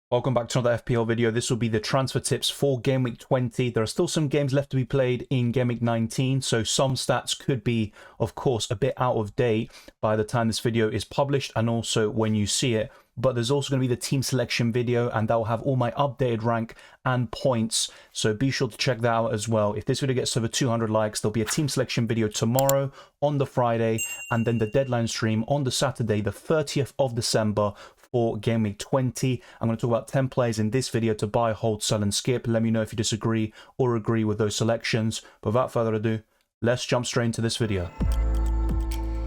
Welcome back to another FPL video. This will be the transfer tips for Game Week 20. There are still some games left to be played in Game Week 19, so some stats could be, of course, a bit out of date by the time this video is published and also when you see it. But there's also going to be the team selection video, and that will have all my updated rank and points, so be sure to check that out as well. If this video gets over 200 likes, there'll be a team selection video tomorrow on the Friday, and then the deadline stream on the Saturday, the 30th of December, for Game Week 20. I'm going to talk about 10 players in this video to buy, hold, sell, and skip. Let me know if you disagree or agree with those selections. But without further ado, let's jump straight into this video.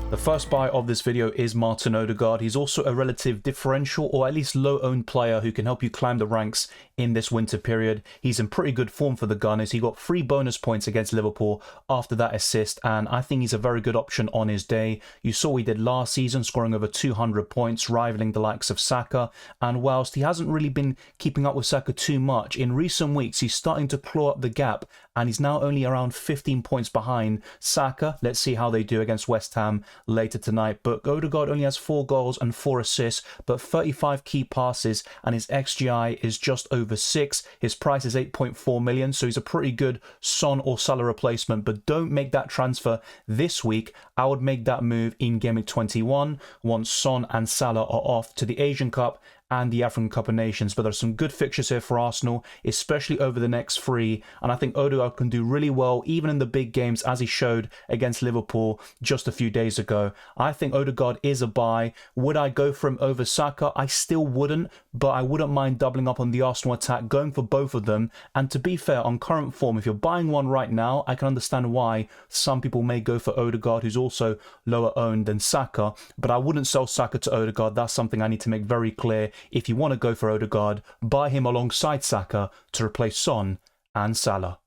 The first buy of this video is Martin Odegaard. He's also a relative differential or at least low-owned player who can help you climb the ranks in this winter period. He's in pretty good form for the Gunners. He got 3 bonus points against Liverpool after that assist, and I think he's a very good option on his day. You saw what he did last season, scoring over 200 points, rivaling the likes of Saka, and whilst he hasn't really been keeping up with Saka too much, in recent weeks he's starting to claw up the gap, and he's now only around 15 points behind Saka. Let's see how they do against West Ham later tonight. But Odegaard only has 4 goals and 4 assists, but 35 key passes, and his XGI is just over 6. His price is 8.4 million, so he's a pretty good Son or Salah replacement. But don't make that transfer this week. I would make that move in Game Week 21 once Son and Salah are off to the Asian Cup and the African Cup of Nations. But there's some good fixtures here for Arsenal, especially over the next 3, and I think Odegaard can do really well even in the big games, as he showed against Liverpool just a few days ago. I think Odegaard is a buy. Would I go for him over Saka? I still wouldn't, but I wouldn't mind doubling up on the Arsenal attack, going for both of them. And to be fair, on current form, if you're buying one right now, I can understand why some people may go for Odegaard, who's also lower owned than Saka, but I wouldn't sell Saka to Odegaard. That's something I need to make very clear. If you want to go for Odegaard, buy him alongside Saka to replace Son and Salah.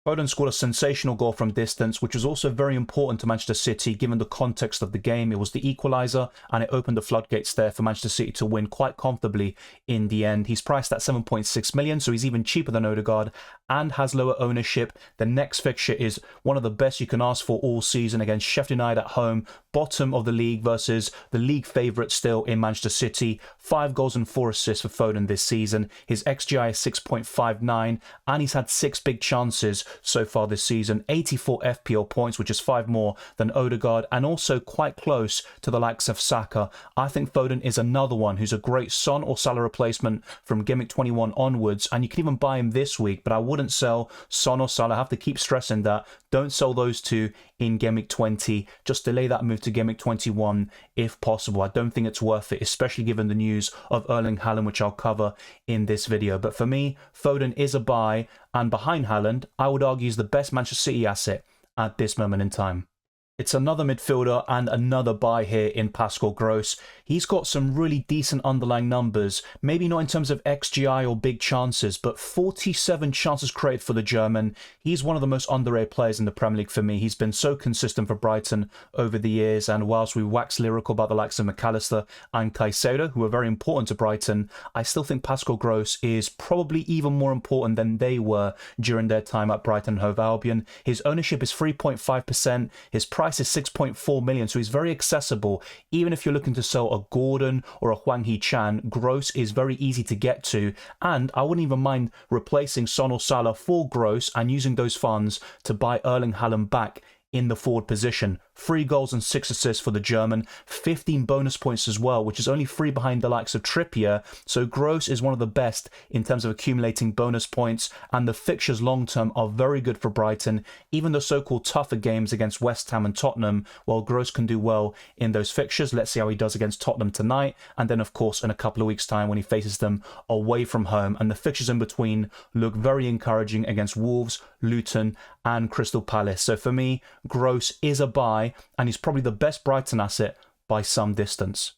Foden scored a sensational goal from distance, which was also very important to Manchester City given the context of the game. It was the equaliser, and it opened the floodgates there for Manchester City to win quite comfortably in the end. He's priced at 7.6 million, so he's even cheaper than Odegaard and has lower ownership. The next fixture is one of the best you can ask for all season against Sheffield United at home, bottom of the league versus the league favourite still in Manchester City. 5 goals and 4 assists for Foden this season. His XGI is 6.59, and he's had 6 big chances so far this season. 84 FPL points, which is 5 more than Odegaard, and also quite close to the likes of Saka. I think Foden is another one who's a great Son or Salah replacement from Game Week 21 onwards, and you can even buy him this week, but I wouldn't sell Son or Salah. I have to keep stressing that. Don't sell those two in Game Week 20. Just delay that move to Game Week 21 if possible. I don't think it's worth it, especially given the news of Erling Haaland, which I'll cover in this video. But for me, Foden is a buy, and behind Haaland, I would argue is the best Manchester City asset at this moment in time. It's another midfielder and another buy here in Pascal Gross. He's got some really decent underlying numbers, maybe not in terms of XGI or big chances, but 47 chances created for the German. He's one of the most underrated players in the Premier League for me. He's been so consistent for Brighton over the years, and whilst we wax lyrical about the likes of McAllister and Caicedo, who are very important to Brighton, I still think Pascal Gross is probably even more important than they were during their time at Brighton and Hove Albion. His ownership is 3.5%. His price is 6.4 million, so he's very accessible. Even if you're looking to sell a Gordon or a Hwang Hee-chan, Gross is very easy to get to, and I wouldn't even mind replacing Son or Salah for Gross and using those funds to buy Erling Haaland back in the forward position. 3 goals and 6 assists for the German, 15 bonus points as well, which is only 3 behind the likes of Trippier. So Gross is one of the best in terms of accumulating bonus points, and the fixtures long term are very good for Brighton. Even the so-called tougher games against West Ham and Tottenham, while Gross can do well in those fixtures. Let's see how he does against Tottenham tonight, and then of course in a couple of weeks' time when he faces them away from home. And the fixtures in between look very encouraging against Wolves, Luton and Crystal Palace. So for me, Gross is a buy, and he's probably the best Brighton asset by some distance.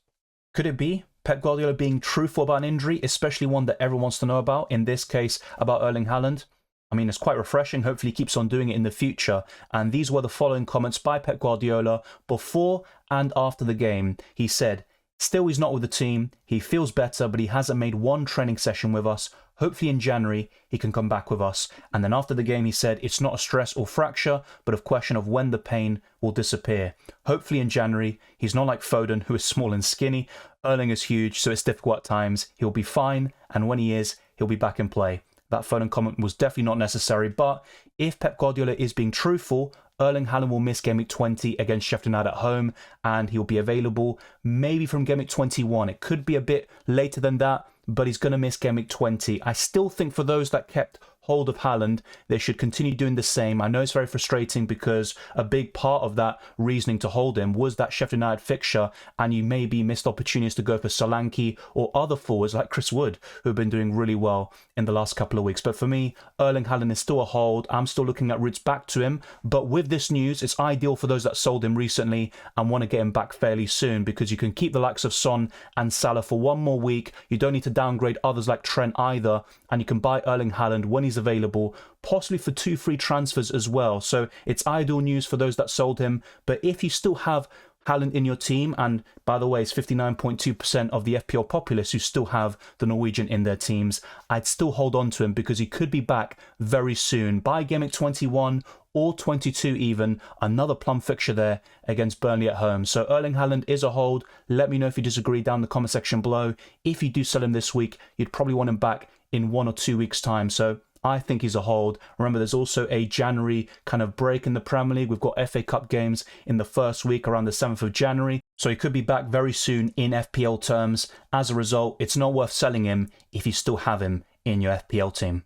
Could it be Pep Guardiola being truthful about an injury, especially one that everyone wants to know about, in this case about Erling Haaland? I mean, it's quite refreshing. Hopefully he keeps on doing it in the future. And these were the following comments by Pep Guardiola before and after the game. He said, Still, he's not with the team. He feels better, but he hasn't made one training session with us. Hopefully in January, he can come back with us. And then after the game, he said it's not a stress or fracture, but a question of when the pain will disappear. Hopefully in January. He's not like Foden, who is small and skinny. Erling is huge, so it's difficult at times. He'll be fine, and when he is, he'll be back in play. That Foden comment was definitely not necessary, but if Pep Guardiola is being truthful, Erling Haaland will miss Game Week 20 against Sheffield United at home, and he'll be available maybe from Game Week 21. It could be a bit later than that, but he's going to miss Game Week 20. I still think for those that kept hold of Haaland, they should continue doing the same. I know it's very frustrating because a big part of that reasoning to hold him was that Sheffield United fixture, and you maybe missed opportunities to go for Solanke or other forwards like Chris Wood, who have been doing really well in the last couple of weeks. But for me, Erling Haaland is still a hold. I'm still looking at routes back to him. But with this news, it's ideal for those that sold him recently and want to get him back fairly soon, because you can keep the likes of Son and Salah for one more week. You don't need to downgrade others like Trent either, and you can buy Erling Haaland when he's available, possibly for 2 free transfers as well. So it's ideal news for those that sold him. But if you still have Haaland in your team, and by the way, it's 59.2% of the FPL populace who still have the Norwegian in their teams, I'd still hold on to him because he could be back very soon. By Game Week 21 or 22 even, another plum fixture there against Burnley at home. So Erling Haaland is a hold. Let me know if you disagree down in the comment section below. If you do sell him this week, you'd probably want him back in 1 or 2 weeks' time. So I think he's a hold. Remember, there's also a January kind of break in the Premier League. We've got FA Cup games in the first week around the 7th of January. So he could be back very soon in FPL terms. As a result, it's not worth selling him if you still have him in your FPL team.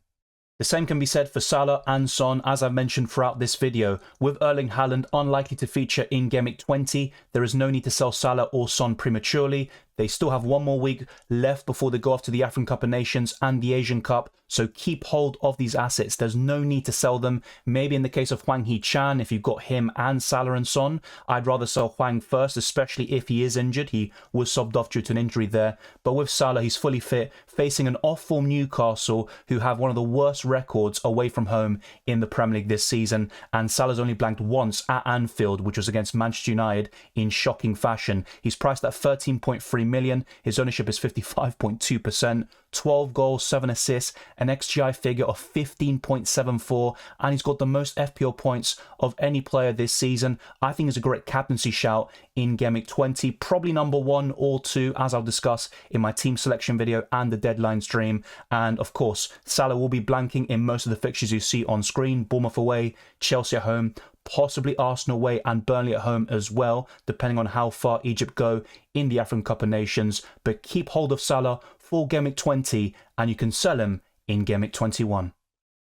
The same can be said for Salah and Son, as I've mentioned throughout this video. With Erling Haaland unlikely to feature in Game Week 20, there is no need to sell Salah or Son prematurely. They still have one more week left before they go off to the African Cup of Nations and the Asian Cup, so keep hold of these assets. There's no need to sell them. Maybe in the case of Hwang Hee-chan, if you've got him and Salah and Son, I'd rather sell Hwang first, especially if he is injured. He was subbed off due to an injury there. But with Salah, he's fully fit, facing an off-form Newcastle, who have one of the worst records away from home in the Premier League this season. And Salah's only blanked once at Anfield, which was against Manchester United in shocking fashion. He's priced at 13.3 million. His ownership is 55.2%. 12 goals, 7 assists, an XGI figure of 15.74, and he's got the most FPL points of any player this season. I think he's a great captaincy shout in Game Week 20, probably number 1 or 2, as I'll discuss in my team selection video and the deadline stream. And of course, Salah will be blanking in most of the fixtures you see on screen. Bournemouth away, Chelsea at home, possibly Arsenal away and Burnley at home as well, depending on how far Egypt go in the African Cup of Nations. But keep hold of Salah for Game Week 20, and you can sell him in Game Week 21.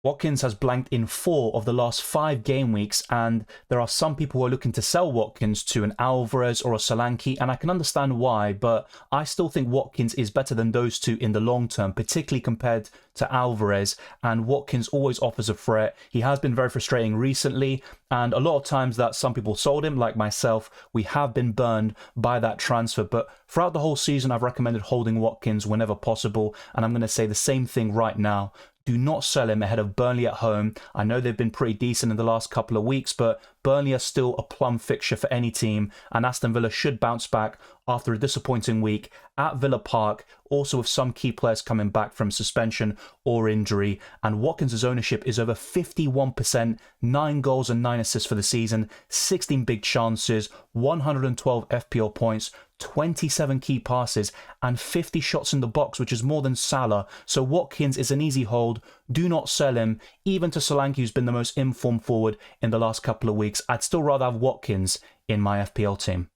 Watkins has blanked in 4 of the last 5 game weeks, and there are some people who are looking to sell Watkins to an Alvarez or a Solanke, and I can understand why, but I still think Watkins is better than those two in the long term, particularly compared to Alvarez, and Watkins always offers a threat. He has been very frustrating recently, and a lot of times that some people sold him, like myself, we have been burned by that transfer. But throughout the whole season, I've recommended holding Watkins whenever possible, and I'm going to say the same thing right now. Do not sell him ahead of Burnley at home. I know they've been pretty decent in the last couple of weeks, but Burnley are still a plum fixture for any team, and Aston Villa should bounce back after a disappointing week at Villa Park, also with some key players coming back from suspension or injury. And Watkins' ownership is over 51%, 9 goals and 9 assists for the season, 16 big chances, 112 FPL points, 27 key passes, and 50 shots in the box, which is more than Salah. So Watkins is an easy hold. Do not sell him. Even to Solanke, who's been the most informed forward in the last couple of weeks, I'd still rather have Watkins in my FPL team.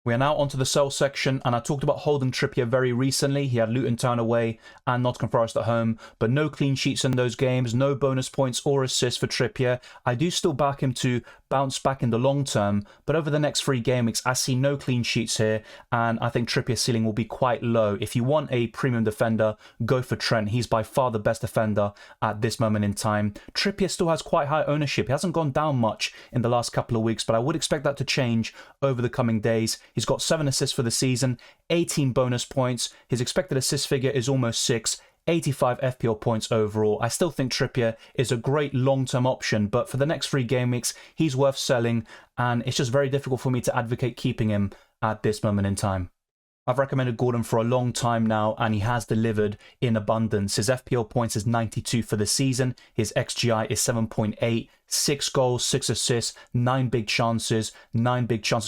We are now onto the sell section, and I talked about holding Trippier very recently. He had Luton Town away and Nottingham Forest at home, but no clean sheets in those games, no bonus points or assists for Trippier. I do still back him to bounce back in the long term, but over the next 3 game weeks, I see no clean sheets here, and I think Trippier's ceiling will be quite low. If you want a premium defender, go for Trent. He's by far the best defender at this moment in time. Trippier still has quite high ownership. He hasn't gone down much in the last couple of weeks, but I would expect that to change over the coming days. He's got 7 assists for the season, 18 bonus points. His expected assist figure is almost 6. 85 FPL points overall. I still think Trippier is a great long-term option, but for the next 3 game weeks, he's worth selling, and it's just very difficult for me to advocate keeping him at this moment in time. I've recommended Gordon for a long time now, and he has delivered in abundance. His FPL points is 92 for the season. His XGI is 7.8. 6 goals, 6 assists, 9 big chances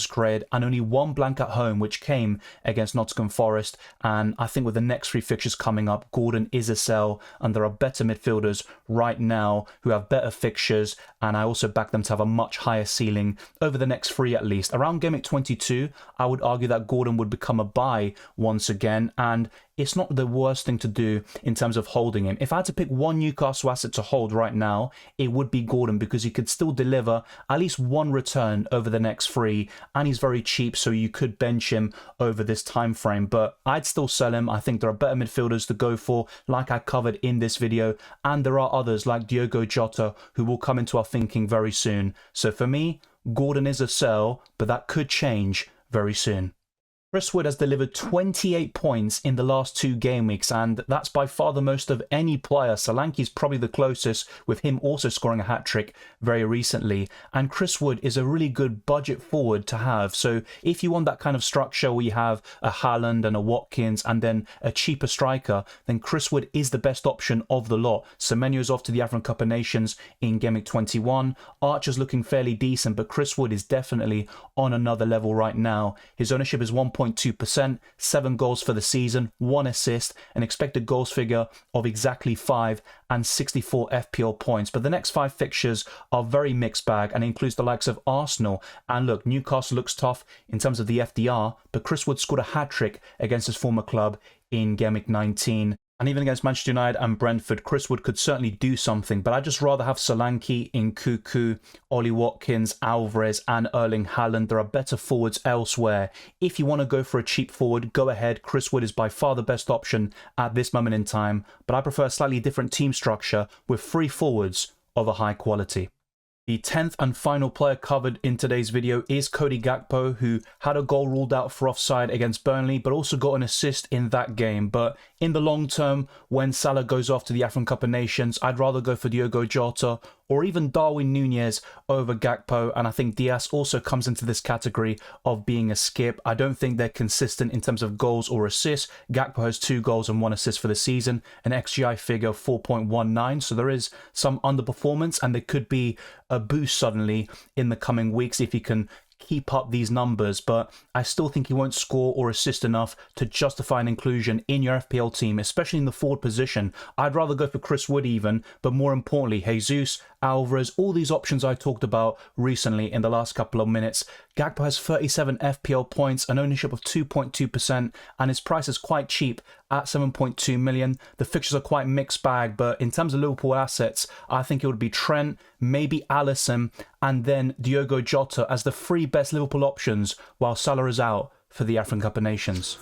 created, and only 1 blank at home, which came against Nottingham Forest. And I think with the next 3 fixtures coming up, Gordon is a sell, and there are better midfielders right now who have better fixtures, and I also back them to have a much higher ceiling over the next 3 at least. Around Game Week 22, I would argue that Gordon would become a buy once again, and it's not the worst thing to do in terms of holding him. If I had to pick one Newcastle asset to hold right now, it would be Gordon, because he could still deliver at least 1 return over the next 3, and he's very cheap, so you could bench him over this time frame. But I'd still sell him. I think there are better midfielders to go for, like I covered in this video, and there are others like Diogo Jota who will come into our thinking very soon. So for me, Gordon is a sell, but that could change very soon. Chris Wood has delivered 28 points in the last 2 game weeks, and that's by far the most of any player. Solanke's probably the closest, with him also scoring a hat-trick very recently. And Chris Wood is a really good budget forward to have. So if you want that kind of structure where you have a Haaland and a Watkins and then a cheaper striker, then Chris Wood is the best option of the lot. Semenyo's off to the African Cup of Nations in Game Week 21. Archer's looking fairly decent, but Chris Wood is definitely on another level right now. His ownership is 1.2%, 7 goals for the season, 1 assist, an expected goals figure of exactly 5 and 64 FPL points. But the next 5 fixtures are very mixed bag and includes the likes of Arsenal. And look, Newcastle looks tough in terms of the FDR, but Chris Wood scored a hat-trick against his former club in Game Week 19. And even against Manchester United and Brentford, Chris Wood could certainly do something. But I'd just rather have Solanke, Nkunku, Ollie Watkins, Alvarez and Erling Haaland. There are better forwards elsewhere. If you want to go for a cheap forward, go ahead. Chris Wood is by far the best option at this moment in time. But I prefer a slightly different team structure with 3 forwards of a high quality. The 10th and final player covered in today's video is Cody Gakpo, who had a goal ruled out for offside against Burnley, but also got an assist in that game. But in the long term, when Salah goes off to the African Cup of Nations, I'd rather go for Diogo Jota or even Darwin Nunez over Gakpo, and I think Diaz also comes into this category of being a skip. I don't think they're consistent in terms of goals or assists. Gakpo has 2 goals and 1 assist for the season, an XGI figure of 4.19, so there is some underperformance, and there could be a boost suddenly in the coming weeks if he can keep up these numbers, but I still think he won't score or assist enough to justify an inclusion in your FPL team, especially in the forward position. I'd rather go for Chris Wood even, but more importantly, Jesus, Alvarez, all these options I talked about recently in the last couple of minutes. Gakpo has 37 FPL points, an ownership of 2.2%, and his price is quite cheap at 7.2 million. The fixtures are quite mixed bag, but in terms of Liverpool assets, I think it would be Trent, maybe Alisson, and then Diogo Jota as the 3 best Liverpool options while Salah is out for the African Cup of Nations.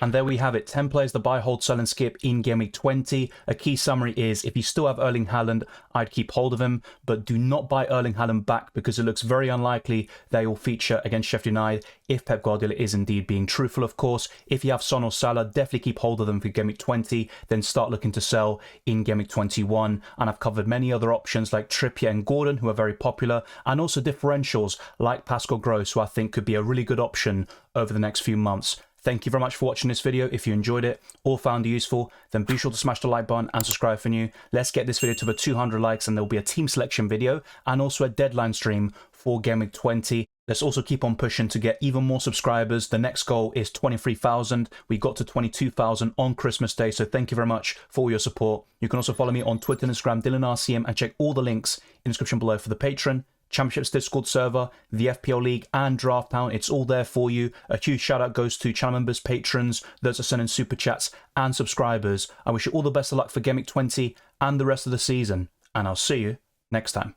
And there we have it, 10 players to buy, hold, sell and skip in Game Week 20. A key summary is, if you still have Erling Haaland, I'd keep hold of him, but do not buy Erling Haaland back because it looks very unlikely they will feature against Sheffield United if Pep Guardiola is indeed being truthful, of course. If you have Son or Salah, definitely keep hold of them for Game Week 20, then start looking to sell in Game Week 21. And I've covered many other options like Trippier and Gordon, who are very popular, and also differentials like Pascal Gross, who I think could be a really good option over the next few months. Thank you very much for watching this video. If you enjoyed it or found it useful, then be sure to smash the like button and subscribe for new. Let's get this video to over 200 likes, and there will be a team selection video and also a deadline stream for Game Week 20. Let's also keep on pushing to get even more subscribers. The next goal is 23,000. We got to 22,000 on Christmas Day, so thank you very much for all your support. You can also follow me on Twitter and Instagram, DylanRCM, and check all the links in the description below for the Patreon, Championships Discord server, the FPL League and Draft Pound. It's all there for you. A huge shout out goes to channel members, patrons, those are sending super chats and subscribers. I wish you all the best of luck for Game Week 20 and the rest of the season, and I'll see you next time.